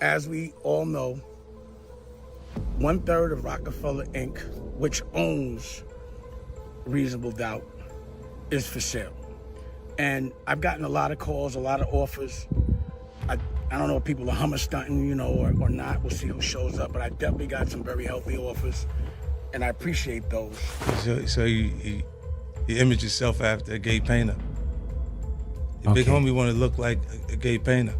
as we all know, 1/3 of Rocafella Inc., which owns Reasonable Doubt, is for sale. And I've gotten a lot of calls, a lot of offers. I don't know if people are hummer stunting, you know, or not. We'll see who shows up. But I definitely got some very healthy offers, and I appreciate those. So you image yourself after a gay painter. Your big homie want to look like a gay painter.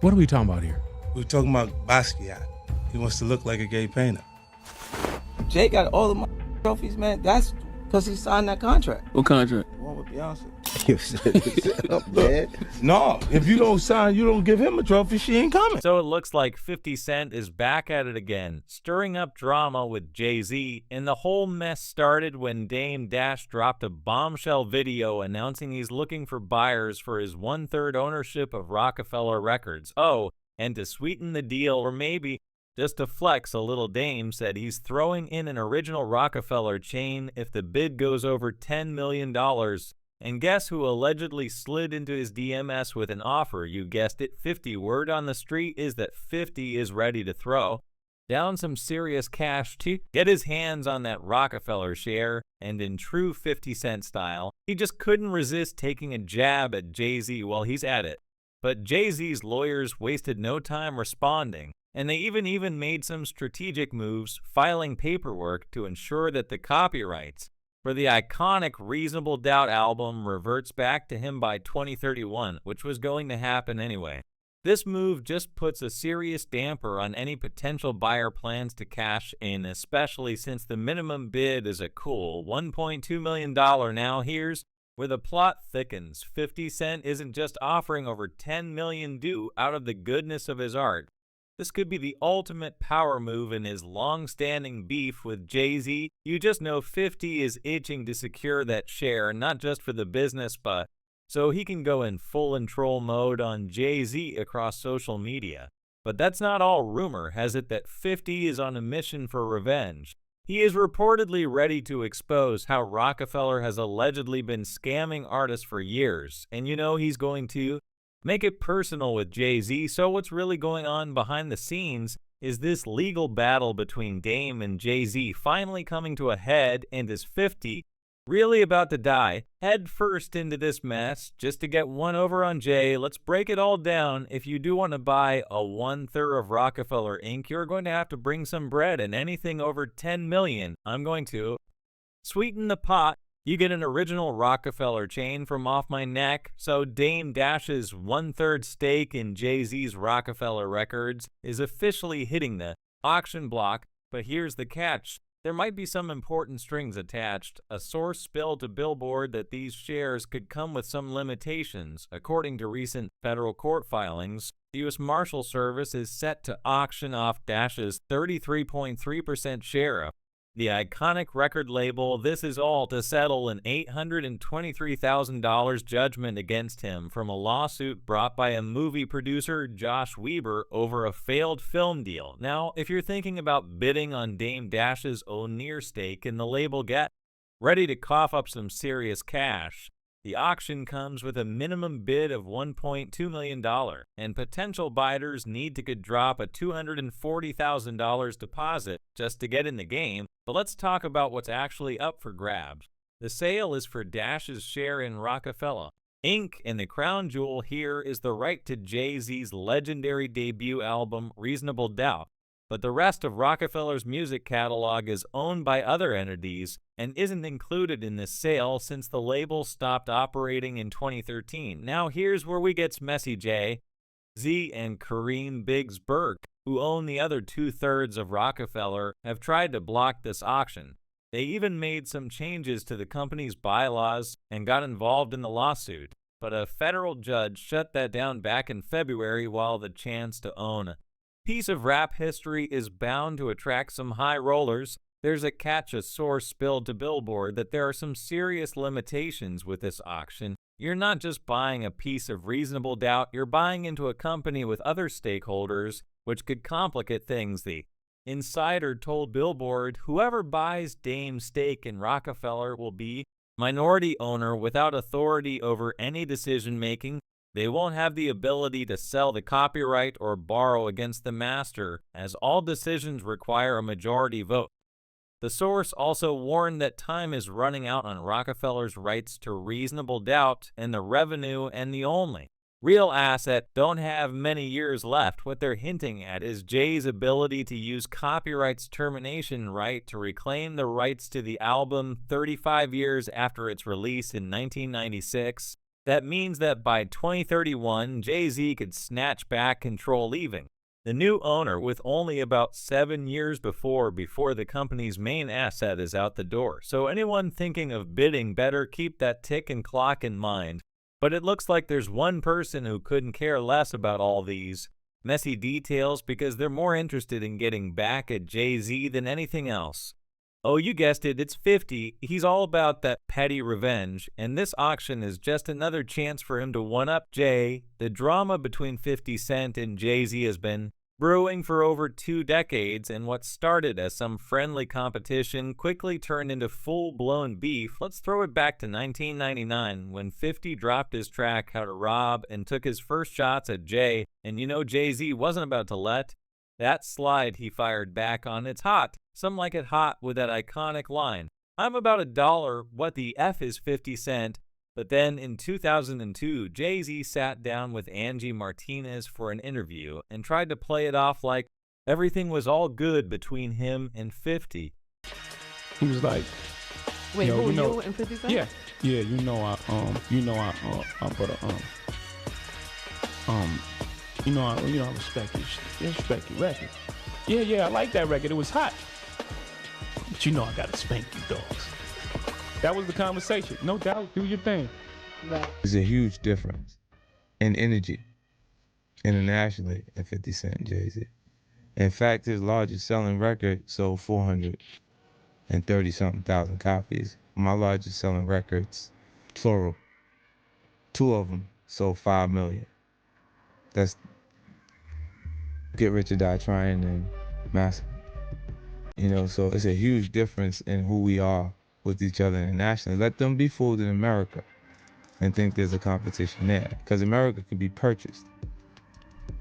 What are we talking about here? We're talking about Basquiat. He wants to look like a gay painter. Jay got all the trophies, man. That's because he signed that contract. What contract? The one with Beyonce. No, if you don't sign, you don't give him a trophy, she ain't coming. So it looks like 50 Cent is back at it again, stirring up drama with Jay-Z, and the whole mess started when Dame Dash dropped a bombshell video announcing he's looking for buyers for his 1/3 ownership of Rocafella Records. Oh, and to sweeten the deal, or maybe just to flex a little, Dame said he's throwing in an original Rocafella chain if the bid goes over $10 million. And guess who allegedly slid into his DMs with an offer? You guessed it, 50. Word on the street is that 50 is ready to throw down some serious cash to get his hands on that Rocafella share, and in true 50 Cent style, he just couldn't resist taking a jab at Jay-Z while he's at it. But Jay-Z's lawyers wasted no time responding, and they even made some strategic moves, filing paperwork to ensure that the copyrights for the iconic Reasonable Doubt album reverts back to him by 2031, which was going to happen anyway. This move just puts a serious damper on any potential buyer plans to cash in, especially since the minimum bid is a cool $1.2 million. Now here's where the plot thickens. 50 Cent isn't just offering over $10 million due out of the goodness of his art. This could be the ultimate power move in his long-standing beef with Jay-Z. You just know 50 is itching to secure that share, not just for the business, but so he can go in full troll mode on Jay-Z across social media. But that's not all. Rumor has it that 50 is on a mission for revenge. He is reportedly ready to expose how Rocafella has allegedly been scamming artists for years, and you know he's going to make it personal with Jay-Z. So what's really going on behind the scenes is this legal battle between Dame and Jay-Z finally coming to a head, and is 50 really about to die head first into this mess just to get one over on Jay? Let's break it all down. If you do want to buy a 1/3 of Rocafella Inc., you're going to have to bring some bread, and anything over 10 million, I'm going to sweeten the pot. You get an original Rocafella chain from Off My Neck. So Dame Dash's 1/3 stake in Jay-Z's Rocafella Records is officially hitting the auction block. But here's the catch. There might be some important strings attached. A source spilled to Billboard that these shares could come with some limitations. According to recent federal court filings, the U.S. Marshal Service is set to auction off Dash's 33.3% share of the iconic record label. This is all to settle an $823,000 judgment against him from a lawsuit brought by a movie producer, Josh Weber, over a failed film deal. Now, if you're thinking about bidding on Dame Dash's O'Near stake in the label, get ready to cough up some serious cash. The auction comes with a minimum bid of $1.2 million, and potential buyers need to drop a $240,000 deposit just to get in the game. But let's talk about what's actually up for grabs. The sale is for Dash's share in Rocafella Inc., and the crown jewel here is the right to Jay-Z's legendary debut album, Reasonable Doubt. But the rest of Rocafella's music catalog is owned by other entities and isn't included in this sale since the label stopped operating in 2013. Now here's where we get messy. Jay-Z and Kareem Biggs Burke, who own the other 2/3 of Rocafella, have tried to block this auction. They even made some changes to the company's bylaws and got involved in the lawsuit. But a federal judge shut that down back in February. While the chance to own a piece of rap history is bound to attract some high rollers, there's a catch. A source spilled to Billboard that there are some serious limitations with this auction. You're not just buying a piece of Reasonable Doubt, you're buying into a company with other stakeholders, which could complicate things. The insider told Billboard whoever buys Dame's stake in Rocafella will be minority owner without authority over any decision making. They won't have the ability to sell the copyright or borrow against the master, as all decisions require a majority vote. The source also warned that time is running out on Rockefeller's rights to reasonable doubt and the revenue and the only real asset don't have many years left. What they're hinting at is Jay's ability to use copyright's termination right to reclaim the rights to the album 35 years after its release in 1996. That means that by 2031, Jay-Z could snatch back control, leaving the new owner with only about 7 years before the company's main asset is out the door. So anyone thinking of bidding better keep that tick and clock in mind. But it looks like there's one person who couldn't care less about all these messy details because they're more interested in getting back at Jay-Z than anything else. Oh, you guessed it, it's 50. He's all about that petty revenge, and this auction is just another chance for him to one-up Jay. The drama between 50 Cent and Jay-Z has been brewing for over 2 decades, and what started as some friendly competition quickly turned into full-blown beef. Let's throw it back to 1999 when 50 dropped his track How to Rob and took his first shots at Jay, and you know Jay-Z wasn't about to let that slide. He fired back on It's Hot. Some like it hot with that iconic line, I'm about $1, what the F is 50 Cent? But then in 2002, Jay-Z sat down with Angie Martinez for an interview and tried to play it off like everything was all good between him and 50. He was like, wait, yo, who, you know, you and 50 Cent? yeah, you know I respect your record. Yeah, I like that record. It was hot. But you know I gotta spank you dogs. That was the conversation. No doubt, do your thing. Right. There's a huge difference in energy internationally at 50 Cent and Jay-Z. In fact, his largest selling record sold 430-something thousand copies. My largest selling records, plural, 2 of them sold 5 million. That's Get Rich or Die Trying and Massive. You know, so it's a huge difference in who we are with each other internationally. Let them be fooled in America and think there's a competition there, because America can be purchased.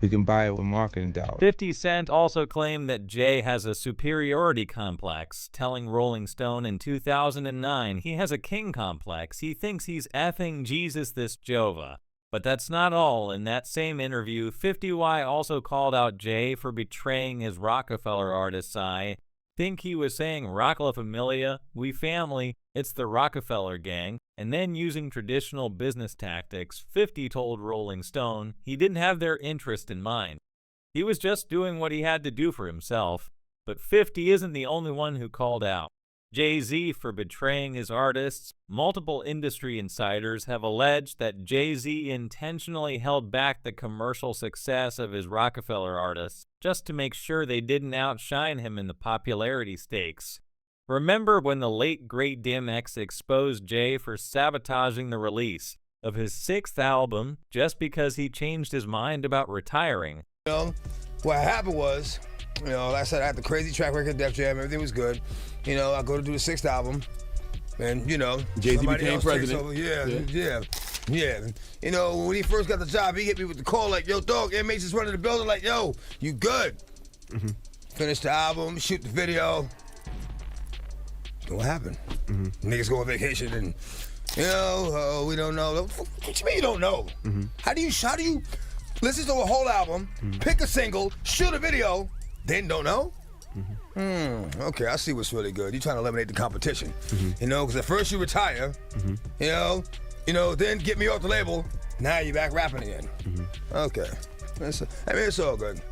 We can buy it with marketing dollars. 50 Cent also claimed that Jay has a superiority complex, telling Rolling Stone in 2009 he has a king complex. He thinks he's effing Jesus this Jova. But that's not all. In that same interview, 50Y also called out Jay for betraying his Rockefeller artists. I think he was saying Rock La Familia, we family, it's the Rockefeller gang, and then using traditional business tactics. 50 told Rolling Stone he didn't have their interest in mind. He was just doing what he had to do for himself. But 50 isn't the only one who called out Jay-Z for betraying his artists. Multiple industry insiders have alleged that Jay-Z intentionally held back the commercial success of his Rockefeller artists just to make sure they didn't outshine him in the popularity stakes. Remember when the late great DMX exposed Jay for sabotaging the release of his 6th album just because he changed his mind about retiring? You know, what happened was, you know, like I said, I had the crazy track record, Def Jam, everything was good. You know, I go to do the 6th album, and, you know, Jay-Z became president. Yeah. You know, when he first got the job, he hit me with the call like, yo, dog, inmates is running the building, like, yo, you good? Finish the album, shoot the video. What happened? Niggas go on vacation and, you know, we don't know. What you mean you don't know? How do you listen to a whole album, pick a single, shoot a video, then don't know? Okay, I see what's really good. You're trying to eliminate the competition. You know, because at first you retire, you know, then get me off the label, now you're back rapping again. Okay. It's all good.